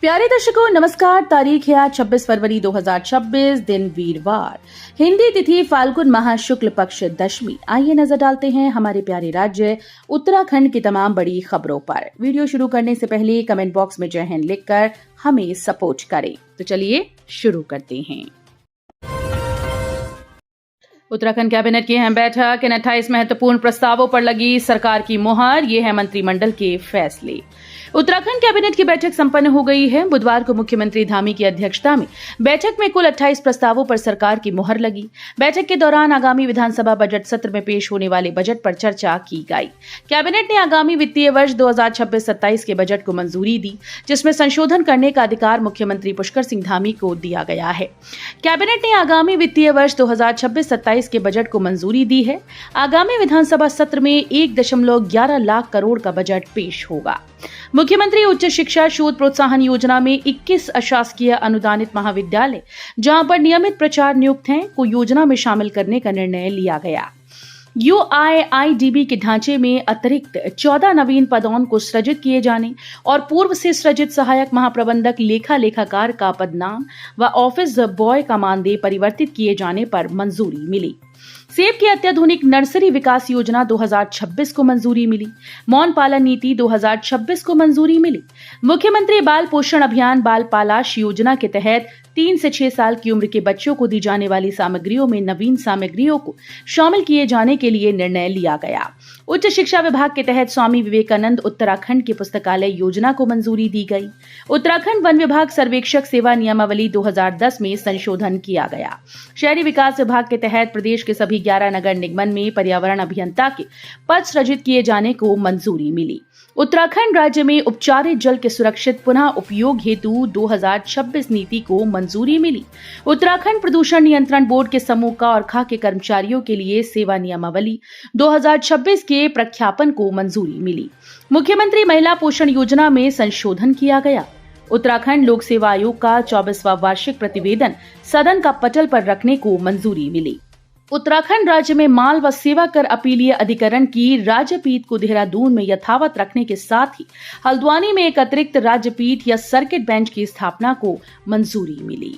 प्यारे दर्शकों नमस्कार। तारीख है आज 26 फरवरी 2026, दिन वीरवार, हिंदी तिथि फाल्गुन माह शुक्ल पक्ष दशमी। आइए नजर डालते हैं हमारे प्यारे राज्य उत्तराखंड की तमाम बड़ी खबरों पर। वीडियो शुरू करने से पहले कमेंट बॉक्स में जय हिंद लिखकर हमें सपोर्ट करें। तो चलिए शुरू करते हैं। उत्तराखंड कैबिनेट की अहम बैठक, इन 28 महत्वपूर्ण प्रस्तावों पर लगी सरकार की मुहर। ये है मंत्रिमंडल के फैसले। उत्तराखंड कैबिनेट की बैठक संपन्न हो गई है। बुधवार को मुख्यमंत्री धामी की अध्यक्षता में बैठक में कुल 28 प्रस्तावों पर सरकार की मुहर लगी। बैठक के दौरान आगामी विधानसभा बजट सत्र में पेश होने वाले बजट पर चर्चा की गई। कैबिनेट ने आगामी वित्तीय वर्ष 2026-27 के बजट को मंजूरी दी, जिसमें संशोधन करने का अधिकार मुख्यमंत्री पुष्कर सिंह धामी को दिया गया है। कैबिनेट ने आगामी वित्तीय वर्ष 2026-27 के बजट को मंजूरी दी है। आगामी विधानसभा सत्र में 1.11 लाख करोड़ का बजट पेश होगा। मुख्यमंत्री उच्च शिक्षा शोध प्रोत्साहन योजना में 21 अशासकीय अनुदानित महाविद्यालय जहां पर नियमित प्राचार्य नियुक्त हैं को योजना में शामिल करने का निर्णय लिया गया। UIIDB के ढांचे में अतिरिक्त 14 नवीन पदों को सृजित किए जाने और पूर्व से सृजित सहायक महाप्रबंधक लेखाकार का पदनाम व ऑफिस बॉय का मानदेय परिवर्तित किए जाने पर मंजूरी मिली। सेब की अत्याधुनिक नर्सरी विकास योजना 2026 को मंजूरी मिली। मौन पालन नीति 2026 को मंजूरी मिली। मुख्यमंत्री बाल पोषण अभियान बाल पालाश योजना के तहत 3 से 6 साल की उम्र के बच्चों को दी जाने वाली सामग्रियों में नवीन सामग्रियों को शामिल किए जाने के लिए निर्णय लिया गया। उच्च शिक्षा विभाग के तहत स्वामी विवेकानंद उत्तराखंड की पुस्तकालय योजना को मंजूरी दी गई। उत्तराखंड वन विभाग सर्वेक्षक सेवा नियमावली 2010 में संशोधन किया गया। शहरी विकास विभाग के तहत प्रदेश के सभी 11 नगर निगम में पर्यावरण अभियंता के पद सृजित किए जाने को मंजूरी मिली। उत्तराखंड राज्य में उपचारित जल के सुरक्षित पुनः उपयोग हेतु 2026 नीति को मंजूरी मिली। उत्तराखंड प्रदूषण नियंत्रण बोर्ड के समूह का और खा के कर्मचारियों के लिए सेवा नियमावली 2026 के प्रख्यापन को मंजूरी मिली। मुख्यमंत्री महिला पोषण योजना में संशोधन किया गया। उत्तराखंड लोक सेवा आयोग का 24वां वार्षिक प्रतिवेदन सदन का पटल पर रखने को मंजूरी मिली। उत्तराखंड राज्य में माल व सेवा कर अपीलीय अधिकरण की राज्यपीठ को देहरादून में यथावत रखने के साथ ही हल्द्वानी में एक अतिरिक्त राज्यपीठ या सर्किट बेंच की स्थापना को मंजूरी मिली।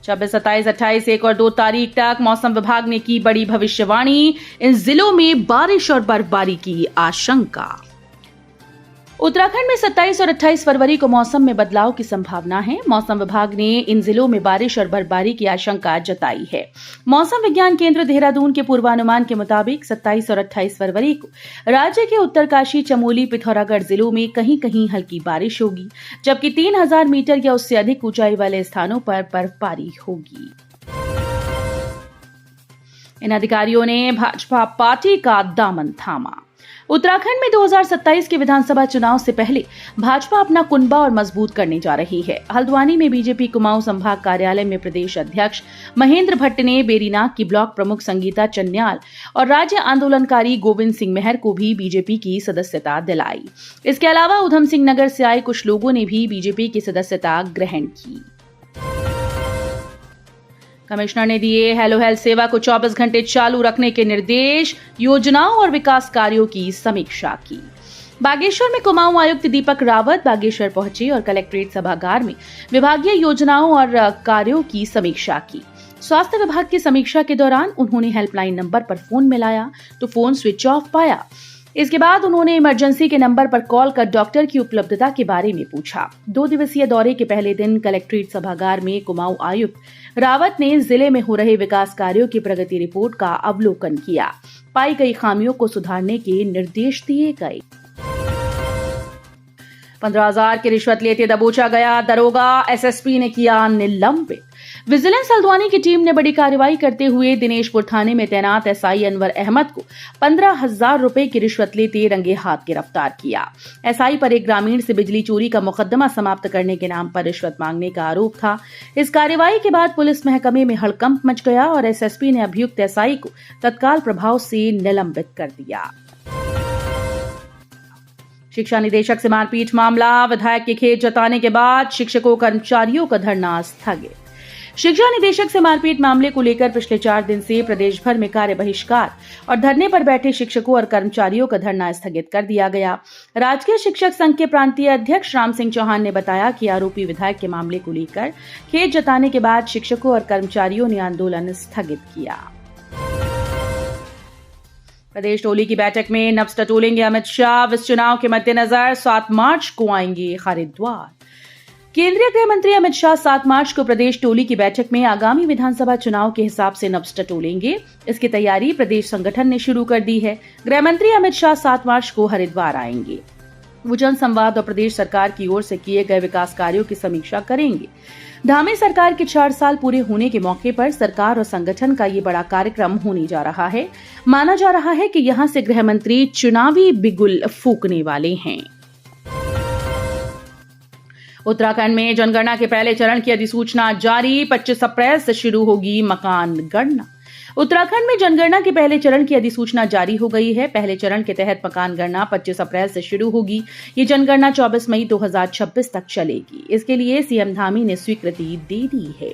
26, 27, 28, 1 और 2 तारीख तक मौसम विभाग ने की बड़ी भविष्यवाणी। इन जिलों में बारिश और बर्फबारी की आशंका। उत्तराखंड में 27 और 28 फरवरी को मौसम में बदलाव की संभावना है। मौसम विभाग ने इन जिलों में बारिश और बर्फबारी की आशंका जताई है। मौसम विज्ञान केंद्र देहरादून के पूर्वानुमान के मुताबिक 27 और 28 फरवरी को राज्य के उत्तरकाशी, चमोली, पिथौरागढ़ जिलों में कहीं कहीं हल्की बारिश होगी, जबकि 3000 मीटर या उससे अधिक ऊंचाई वाले स्थानों पर बर्फबारी होगी। इन अधिकारियों ने भाजपा पार्टी का दामन थामा। उत्तराखंड में 2027 के विधानसभा चुनाव से पहले भाजपा अपना कुनबा और मजबूत करने जा रही है। हल्द्वानी में बीजेपी कुमाऊं संभाग कार्यालय में प्रदेश अध्यक्ष महेंद्र भट्ट ने बेरीनाग की ब्लॉक प्रमुख संगीता चन्याल और राज्य आंदोलनकारी गोविंद सिंह मेहर को भी बीजेपी की सदस्यता दिलाई। इसके अलावा उधम सिंह नगर से आए कुछ लोगों ने भी बीजेपी की सदस्यता ग्रहण की। कमिश्नर ने दिए हेलो हेल्थ सेवा को 24 घंटे चालू रखने के निर्देश। योजनाओं और विकास कार्यों की समीक्षा की। बागेश्वर में कुमाऊं आयुक्त दीपक रावत बागेश्वर पहुंचे और कलेक्ट्रेट सभागार में विभागीय योजनाओं और कार्यों की समीक्षा की। स्वास्थ्य विभाग की समीक्षा के दौरान उन्होंने हेल्पलाइन नंबर पर फोन मिलाया तो फोन स्विच ऑफ पाया। इसके बाद उन्होंने इमरजेंसी के नंबर पर कॉल कर डॉक्टर की उपलब्धता के बारे में पूछा। 2 दिवसीय दौरे के पहले दिन कलेक्ट्रेट सभागार में कुमाऊं आयुक्त रावत ने जिले में हो रहे विकास कार्यों की प्रगति रिपोर्ट का अवलोकन किया। पाई गई खामियों को सुधारने के निर्देश दिए गए। 15,000 की रिश्वत लेते दबोचा गया दरोगा, एसएसपी ने किया निलंबित। विजिलेंस हल्द्वानी की टीम ने बड़ी कार्रवाई करते हुए दिनेशपुर थाने में तैनात एसआई अनवर अहमद को 15,000 रुपए की रिश्वत लेते रंगे हाथ गिरफ्तार किया। एसआई पर एक ग्रामीण से बिजली चोरी का मुकदमा समाप्त करने के नाम पर रिश्वत मांगने का आरोप था। इस कार्रवाई के बाद पुलिस महकमे में हड़कंप मच गया और एसएसपी ने अभियुक्त एसआई को तत्काल प्रभाव से निलंबित कर दिया। शिक्षा निदेशक से मारपीट मामला, विधायक के खेद जताने के बाद शिक्षकों कर्मचारियों का धरना स्थगित। शिक्षा निदेशक से मारपीट मामले को लेकर पिछले 4 दिन से प्रदेश भर में कार्य बहिष्कार और धरने पर बैठे शिक्षकों और कर्मचारियों का धरना स्थगित कर दिया गया। राजकीय शिक्षक संघ के प्रांतीय अध्यक्ष राम सिंह चौहान ने बताया कि आरोपी विधायक के मामले को लेकर खेद जताने के बाद शिक्षकों और कर्मचारियों ने आंदोलन स्थगित किया। प्रदेश टोली की बैठक में नब्ज टटोलेंगे अमित शाह। इस चुनाव के मद्देनजर 7 मार्च को आएंगे हरिद्वार। केंद्रीय गृह मंत्री अमित शाह 7 मार्च को प्रदेश टोली की बैठक में आगामी विधानसभा चुनाव के हिसाब से नब्ज टटोलेंगे। इसकी तैयारी प्रदेश संगठन ने शुरू कर दी है। गृह मंत्री अमित शाह 7 मार्च को हरिद्वार आएंगे। वो जनसंवाद और प्रदेश सरकार की ओर से किए गए विकास कार्यों की समीक्षा करेंगे। धामी सरकार के 4 साल पूरे होने के मौके पर सरकार और संगठन का ये बड़ा कार्यक्रम होने जा रहा है। माना जा रहा है कि यहां से गृह मंत्री चुनावी बिगुल फूंकने वाले हैं। उत्तराखंड में जनगणना के पहले चरण की अधिसूचना जारी। 25 अप्रैल से शुरू होगी मकान गणना। उत्तराखंड में जनगणना के पहले चरण की अधिसूचना जारी हो गई है। पहले चरण के तहत मकान गणना 25 अप्रैल से शुरू होगी। ये जनगणना 24 मई 2026 तक चलेगी। इसके लिए सीएम धामी ने स्वीकृति दे दी है।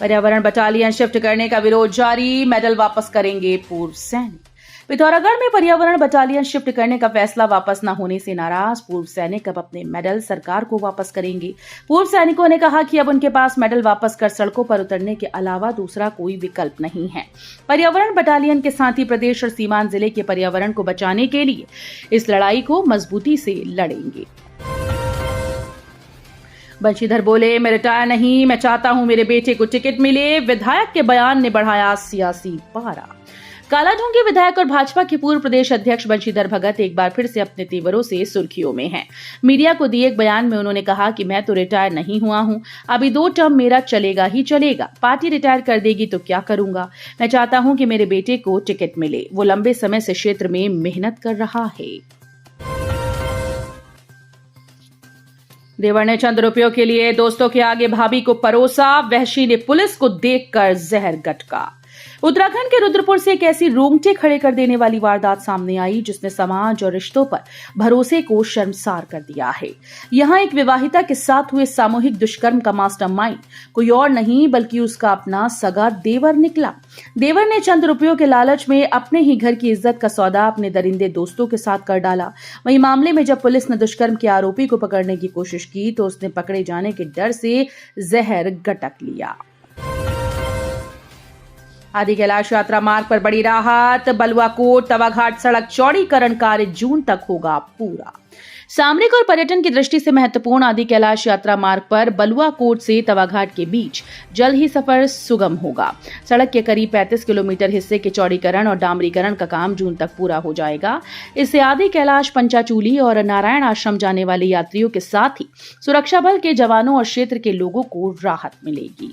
पर्यावरण बटालियन शिफ्ट करने का विरोध जारी। मेडल वापस करेंगे पूर्व सैनिक। पिथौरागढ़ में पर्यावरण बटालियन शिफ्ट करने का फैसला वापस न होने से नाराज पूर्व सैनिक अब अपने मेडल सरकार को वापस करेंगे। पूर्व सैनिकों ने कहा कि अब उनके पास मेडल वापस कर सड़कों पर उतरने के अलावा दूसरा कोई विकल्प नहीं है। पर्यावरण बटालियन के साथ ही प्रदेश और सीमांत जिले के पर्यावरण को बचाने के लिए इस लड़ाई को मजबूती से लड़ेंगे। बंशीधर बोले, मैं रिटायर नहीं, मैं चाहता हूं मेरे बेटे को टिकट मिले। विधायक के बयान ने बढ़ाया सियासी पारा। कालाढूंगी विधायक और भाजपा के पूर्व प्रदेश अध्यक्ष बंशीधर भगत एक बार फिर से अपने तेवरों से सुर्खियों में हैं। मीडिया को दिए एक बयान में उन्होंने कहा कि मैं तो रिटायर नहीं हुआ हूं, अभी 2 टर्म मेरा चलेगा ही चलेगा। पार्टी रिटायर कर देगी तो क्या करूंगा। मैं चाहता हूं कि मेरे बेटे को टिकट मिले। वो लंबे समय से क्षेत्र में मेहनत कर रहा है। देवर ने चंद रुपयों के लिए दोस्तों के आगे भाभी को परोसा। वहशी ने पुलिस को देखकर जहर गटका। उत्तराखंड के रुद्रपुर से एक ऐसी रोंगटे खड़े कर देने वाली वारदात सामने आई जिसने समाज और रिश्तों पर भरोसे को शर्मसार कर दिया है। यहां एक विवाहिता के साथ हुए सामूहिक दुष्कर्म का मास्टरमाइंड कोई और नहीं बल्कि उसका अपना सगा देवर निकला। देवर ने चंद रुपयों के लालच में अपने ही घर की इज्जत का सौदा अपने दरिंदे दोस्तों के साथ कर डाला। वहीं मामले में जब पुलिस ने दुष्कर्म के आरोपी को पकड़ने की कोशिश की तो उसने पकड़े जाने के डर से जहर गटक लिया। आदि कैलाश यात्रा मार्ग पर बड़ी राहत। बलुआकोट तवाघाट सड़क चौड़ीकरण कार्य जून तक होगा पूरा। सामरिक और पर्यटन की दृष्टि से महत्वपूर्ण आदि कैलाश यात्रा मार्ग पर बलुआकोट से तवाघाट के बीच जल्द ही सफर सुगम होगा। सड़क के करीब 35 किलोमीटर हिस्से के चौड़ीकरण और डामरीकरण का काम जून तक पूरा हो जाएगा। इससे आदि कैलाश, पंचाचूली और नारायण आश्रम जाने वाले यात्रियों के साथ ही सुरक्षा बल के जवानों और क्षेत्र के लोगों को राहत मिलेगी।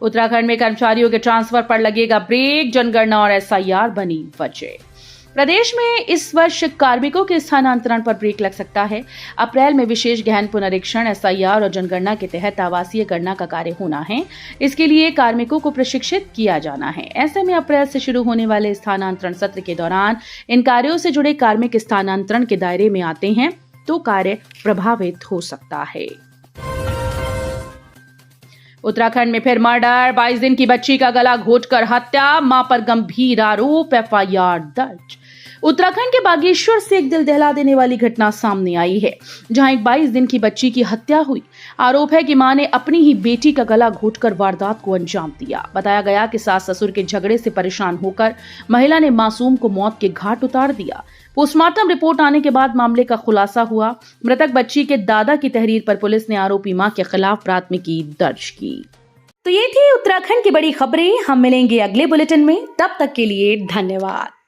उत्तराखंड में कर्मचारियों के ट्रांसफर पर लगेगा ब्रेक। जनगणना और एसआईआर बनी वजह। प्रदेश में इस वर्ष कार्मिकों के स्थानांतरण पर ब्रेक लग सकता है। अप्रैल में विशेष गहन पुनरीक्षण, एसआईआर और जनगणना के तहत आवासीय गणना का कार्य होना है। इसके लिए कार्मिकों को प्रशिक्षित किया जाना है। ऐसे में अप्रैल से शुरू होने वाले स्थानांतरण सत्र के दौरान इन कार्यों से जुड़े कार्मिक स्थानांतरण के दायरे में आते हैं तो कार्य प्रभावित हो सकता है। उत्तराखंड में फिर मर्डर। 22 दिन की बच्ची का गला घोंटकर हत्या। मां पर गंभीर आरोप। एफआईआर दर्ज। उत्तराखंड के बागेश्वर से एक दिल दहला देने वाली घटना सामने आई है, जहां एक 22 दिन की बच्ची की हत्या हुई। आरोप है कि मां ने अपनी ही बेटी का गला घोंटकर वारदात को अंजाम दिया। बताया गया कि सास ससुर के झगड़े से परेशान होकर महिला ने मासूम को मौत के घाट उतार दिया। पोस्टमार्टम रिपोर्ट आने के बाद मामले का खुलासा हुआ। मृतक बच्ची के दादा की तहरीर पर पुलिस ने आरोपी मां के खिलाफ प्राथमिकी दर्ज की। तो ये थी उत्तराखंड की बड़ी खबरें। हम मिलेंगे अगले बुलेटिन में, तब तक के लिए धन्यवाद।